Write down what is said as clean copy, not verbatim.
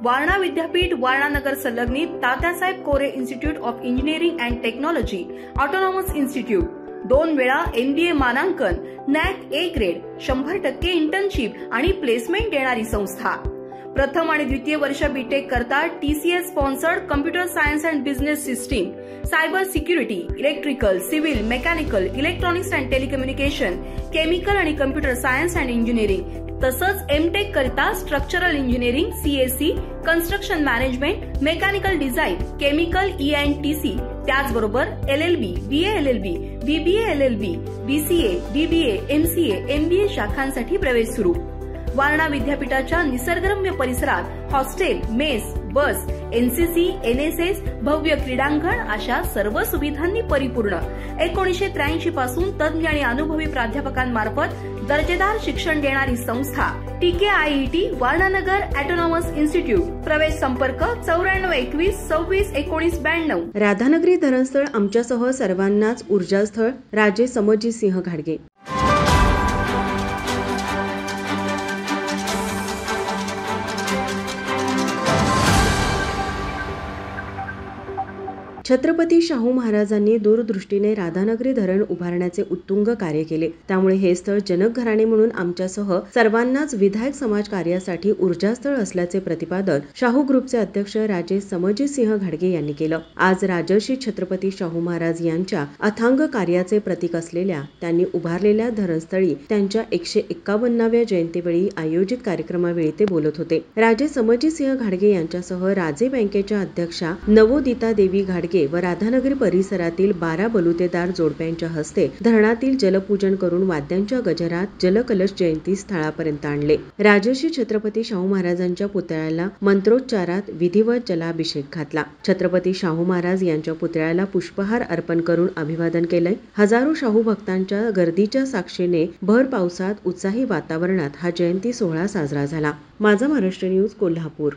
वारणा विद्यापीठ वारणा नगर संलग्नित Tatyasaheb Kore institute of engineering and technology autonomous institute, 2 वेळा MBA मानांकन, NAC A ग्रेड, 100% इंटर्नशिप आणि प्लेसमेंट देणारी संस्था। प्रथम आणि द्वितीय वर्ष बीटेक करता TCS sponsored computer science and business system, cyber security, electrical, civil, mechanical, electronics and telecommunication, chemical आणि कम्प्युटर सायन्स अँड इंजिनिअरिंग, तसंच MTech करता structural engineering, CSE, construction management, mechanical design, chemical ENTC, त्याचबरोबर LLB, BA LLB, BBA LLB, BCA, BBA, MCA, MBA शाखांसाठी प्रवेश सुरू। वारणा विद्यापीठाच्या निसर्गरम्य परिसरात hostel, mess, बस, NCC, NSS, भव्य क्रीडांगण अशा सर्व सुविधांनी परिपूर्ण 1983 पासून तज्ञ आणि अनुभवी प्राध्यापकांमार्फत दर्जेदार शिक्षण देणारी संस्था TKIET वारणानगर ऑटोनॉमस इन्स्टिट्यूट। प्रवेश संपर्क 9421 26 19 92। राधानगरी धरणस्थळ आमच्यासह सर्वांनाच ऊर्जास्थळ, राजे समजीतसिंह घाडगे। छत्रपती शाहू महाराजांनी दूरदृष्टीने राधानगरी धरण उभारण्याचे उत्तुंग कार्य केले। त्यामुळे हे स्थळ जनक घराणे म्हणून आमच्यासह सर्वांनाच विधायक समाज कार्यासाठी ऊर्जास्थळ असल्याचे प्रतिपादन शाहू ग्रुपचे अध्यक्ष राजे समजीतसिंह घाडगे यांनी केलं। आज राजर्षी छत्रपती शाहू महाराज यांच्या अथांग कार्याचे प्रतीक असलेल्या त्यांनी उभारलेल्या धरणस्थळी त्यांच्या 151व्या जयंतीवेळी आयोजित कार्यक्रमावेळी ते बोलत होते। राजे समजीतसिंह घाडगे यांच्यासह राजे बँकेच्या अध्यक्षा नवोदिता देवी घाडगे व राधानगरी परिसरातील 12 बलुतेदार जोडप्यांच्या हस्ते धरणातील जलपूजन करून वाद्यांच्या गजरात जलकलश जयंती स्थळापर्यंत आणले। राजर्षी छत्रपती शाहू महाराजांच्या पुतळ्याला मंत्रोच्चारात विधिवत जलाभिषेक घातला। छत्रपती शाहू महाराज यांच्या पुतळ्याला पुष्पहार अर्पण करून अभिवादन केले। हजारो शाहू भक्तांच्या गर्दीच्या साक्षीने भर पावसात उत्साही वातावरणात हा जयंती सोहळा साजरा झाला। माझा महाराष्ट्र न्यूज, कोल्हापूर।